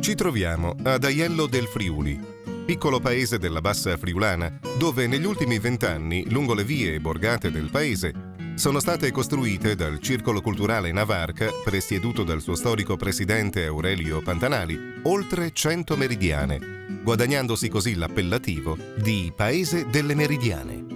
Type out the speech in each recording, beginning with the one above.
Ci troviamo ad Aiello del Friuli, piccolo paese della Bassa Friulana, dove negli ultimi 20 anni, lungo le vie e borgate del paese, sono state costruite dal Circolo Culturale Navarca, presieduto dal suo storico presidente Aurelio Pantanali, oltre 100 meridiane, guadagnandosi così l'appellativo di Paese delle Meridiane.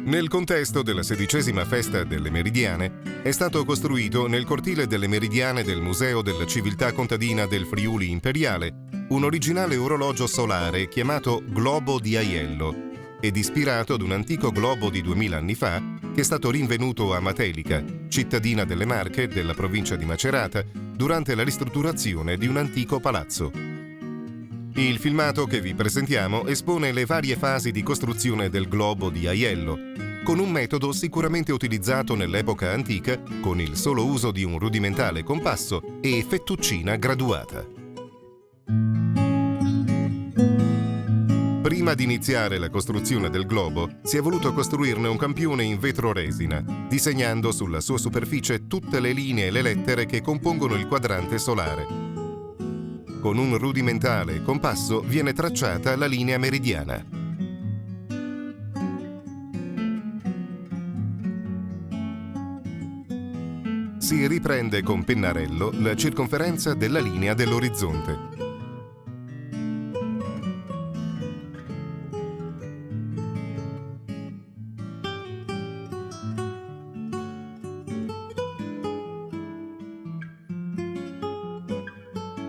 Nel contesto della 16ª Festa delle Meridiane è stato costruito nel cortile delle Meridiane del Museo della Civiltà Contadina del Friuli Imperiale un originale orologio solare chiamato Globo di Aiello ed ispirato ad un antico globo di 2000 anni fa che è stato rinvenuto a Matelica, cittadina delle Marche della provincia di Macerata, durante la ristrutturazione di un antico palazzo. Il filmato che vi presentiamo espone le varie fasi di costruzione del globo di Aiello, con un metodo sicuramente utilizzato nell'epoca antica con il solo uso di un rudimentale compasso e fettuccina graduata. Prima di iniziare la costruzione del globo, si è voluto costruirne un campione in vetro resina, disegnando sulla sua superficie tutte le linee e le lettere che compongono il quadrante solare. Con un rudimentale compasso viene tracciata la linea meridiana. Si riprende con pennarello la circonferenza della linea dell'orizzonte.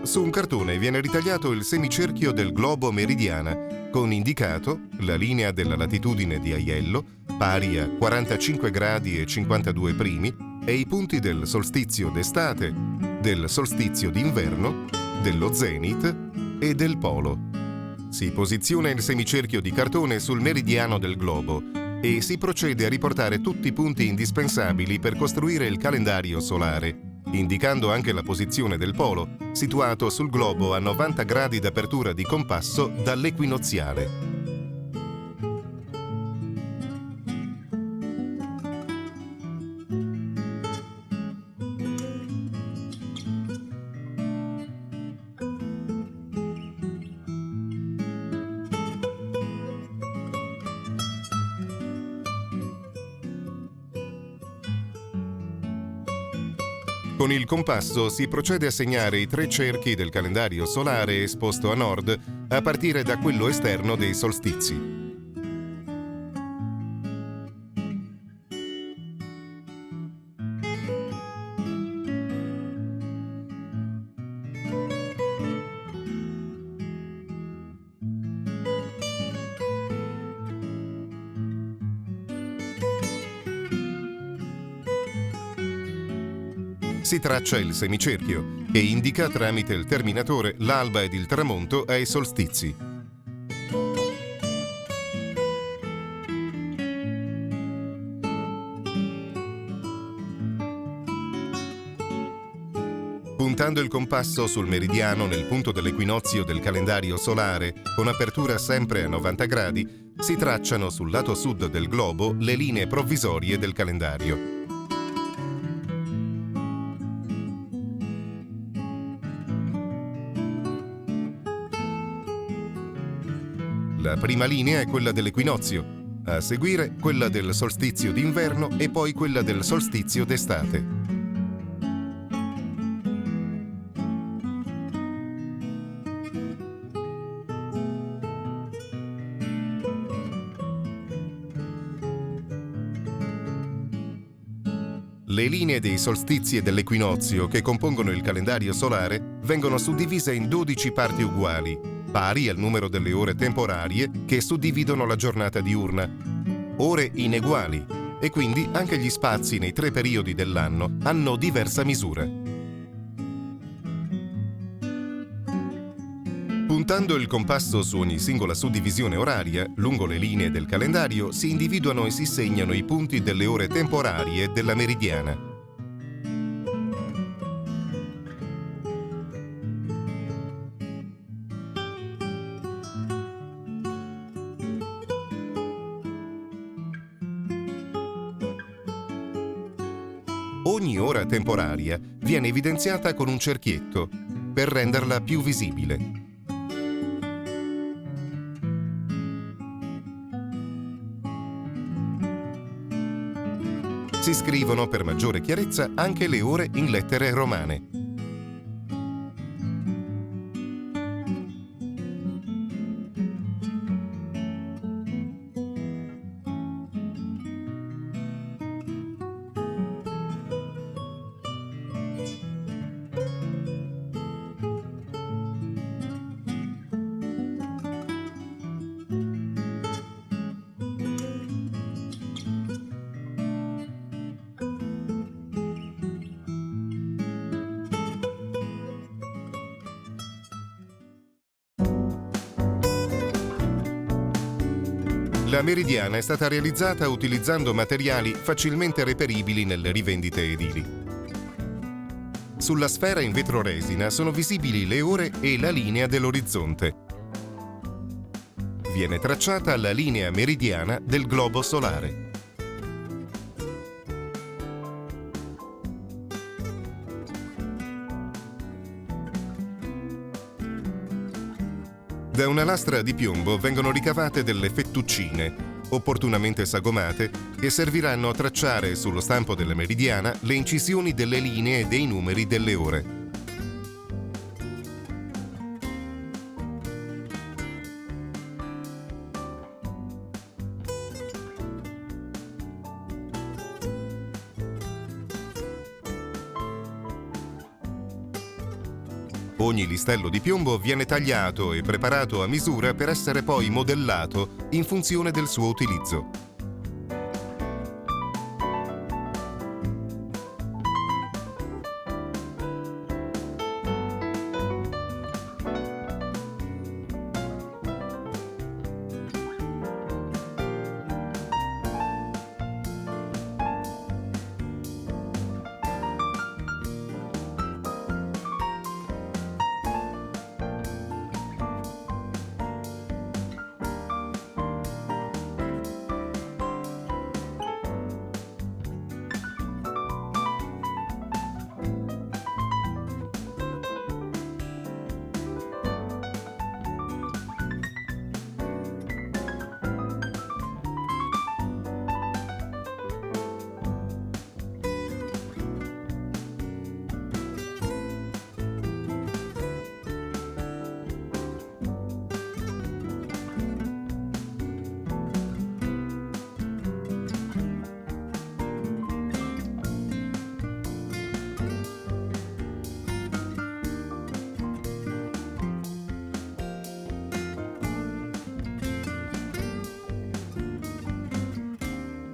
Su un cartone viene ritagliato il semicerchio del globo meridiana, con indicato la linea della latitudine di Aiello, pari a 45 gradi e 52 primi, e i punti del solstizio d'estate, del solstizio d'inverno, dello zenit e del polo. Si posiziona il semicerchio di cartone sul meridiano del globo e si procede a riportare tutti i punti indispensabili per costruire il calendario solare, indicando anche la posizione del polo, situato sul globo a 90 gradi d'apertura di compasso dall'equinoziale. Con il compasso si procede a segnare i 3 cerchi del calendario solare esposto a nord, a partire da quello esterno dei solstizi. Si traccia il semicerchio, che indica tramite il terminatore l'alba ed il tramonto ai solstizi. Puntando il compasso sul meridiano nel punto dell'equinozio del calendario solare, con apertura sempre a 90 gradi, si tracciano sul lato sud del globo le linee provvisorie del calendario. La prima linea è quella dell'equinozio, a seguire quella del solstizio d'inverno e poi quella del solstizio d'estate. Le linee dei solstizi e dell'equinozio che compongono il calendario solare vengono suddivise in 12 parti uguali, pari al numero delle ore temporarie che suddividono la giornata diurna, ore ineguali, e quindi anche gli spazi nei 3 periodi dell'anno hanno diversa misura. Puntando il compasso su ogni singola suddivisione oraria, lungo le linee del calendario si individuano e si segnano i punti delle ore temporarie della meridiana. Ogni ora temporaria viene evidenziata con un cerchietto, per renderla più visibile. Si scrivono per maggiore chiarezza anche le ore in lettere romane. La meridiana è stata realizzata utilizzando materiali facilmente reperibili nelle rivendite edili. Sulla sfera in vetroresina sono visibili le ore e la linea dell'orizzonte. Viene tracciata la linea meridiana del globo solare. Da una lastra di piombo vengono ricavate delle fettuccine, opportunamente sagomate, che serviranno a tracciare sullo stampo della meridiana le incisioni delle linee e dei numeri delle ore. Ogni listello di piombo viene tagliato e preparato a misura per essere poi modellato in funzione del suo utilizzo.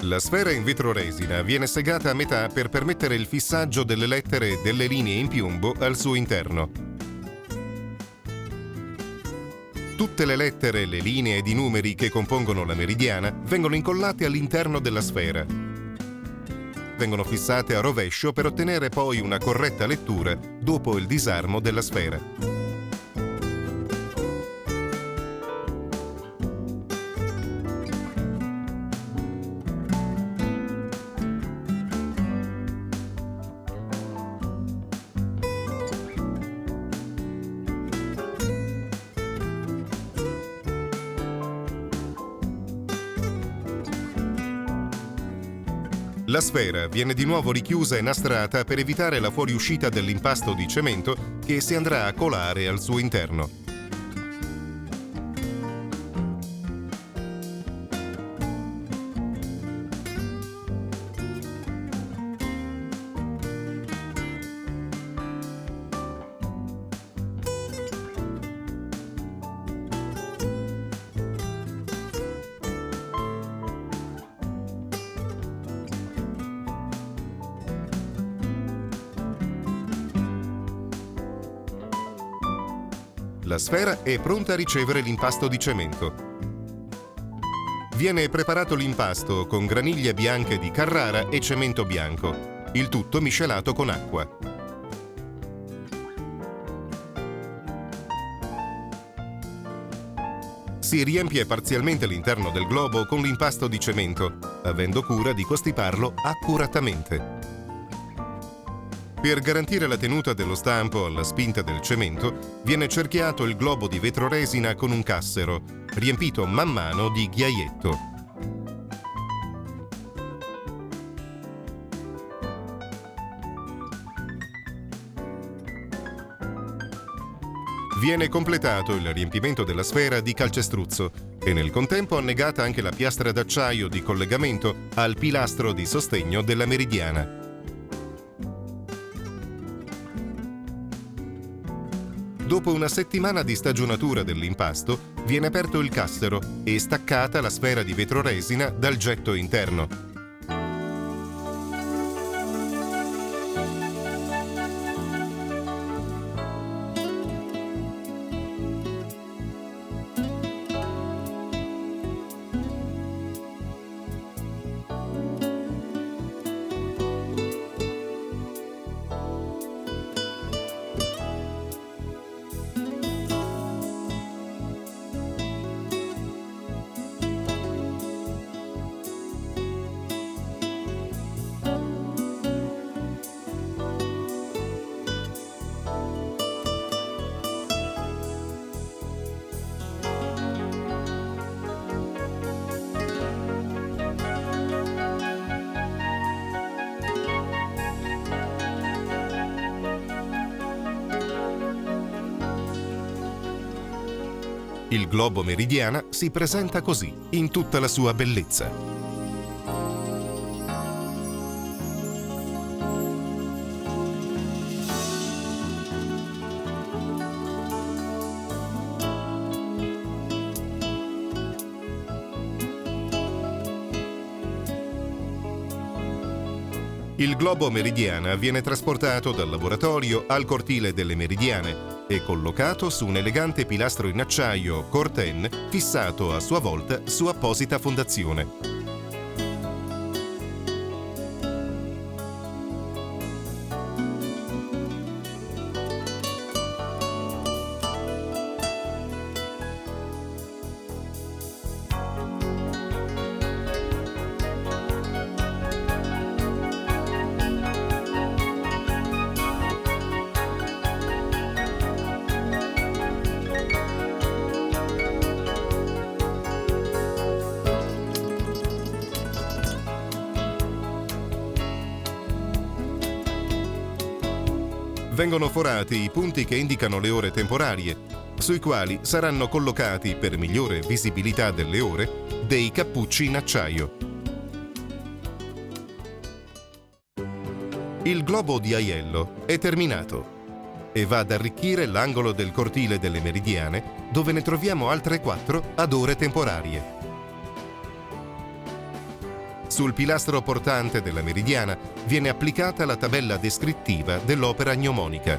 La sfera in vetroresina viene segata a metà per permettere il fissaggio delle lettere e delle linee in piombo al suo interno. Tutte le lettere, le linee ed i numeri che compongono la meridiana vengono incollate all'interno della sfera. Vengono fissate a rovescio per ottenere poi una corretta lettura dopo il disarmo della sfera. La sfera viene di nuovo richiusa e nastrata per evitare la fuoriuscita dell'impasto di cemento che si andrà a colare al suo interno. La sfera è pronta a ricevere l'impasto di cemento. Viene preparato l'impasto con graniglie bianche di Carrara e cemento bianco, il tutto miscelato con acqua. Si riempie parzialmente l'interno del globo con l'impasto di cemento, avendo cura di costiparlo accuratamente. Per garantire la tenuta dello stampo alla spinta del cemento, viene cerchiato il globo di vetroresina con un cassero, riempito man mano di ghiaietto. Viene completato il riempimento della sfera di calcestruzzo e nel contempo annegata anche la piastra d'acciaio di collegamento al pilastro di sostegno della meridiana. Dopo una settimana di stagionatura dell'impasto, viene aperto il cassero e staccata la sfera di vetroresina dal getto interno. Il globo meridiana si presenta così, in tutta la sua bellezza. Il globo meridiana viene trasportato dal laboratorio al cortile delle Meridiane e collocato su un elegante pilastro in acciaio Corten fissato a sua volta su apposita fondazione. Vengono forati i punti che indicano le ore temporarie, sui quali saranno collocati, per migliore visibilità delle ore, dei cappucci in acciaio. Il globo di Aiello è terminato e va ad arricchire l'angolo del cortile delle Meridiane, dove ne troviamo altre 4 ad ore temporarie. Sul pilastro portante della Meridiana viene applicata la tabella descrittiva dell'opera gnomonica.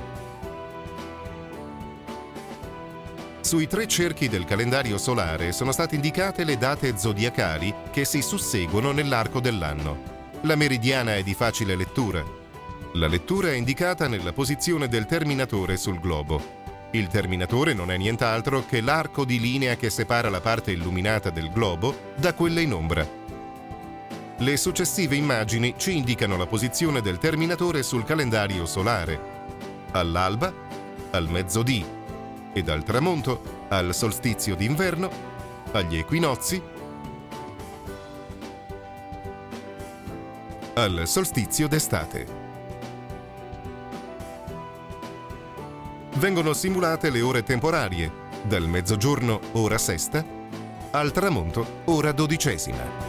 Sui 3 cerchi del calendario solare sono state indicate le date zodiacali che si susseguono nell'arco dell'anno. La meridiana è di facile lettura. La lettura è indicata nella posizione del terminatore sul globo. Il terminatore non è nient'altro che l'arco di linea che separa la parte illuminata del globo da quella in ombra. Le successive immagini ci indicano la posizione del terminatore sul calendario solare, all'alba, al mezzodì ed al tramonto, al solstizio d'inverno, agli equinozi, al solstizio d'estate. Vengono simulate le ore temporarie, dal mezzogiorno ora sesta al tramonto ora 12ª.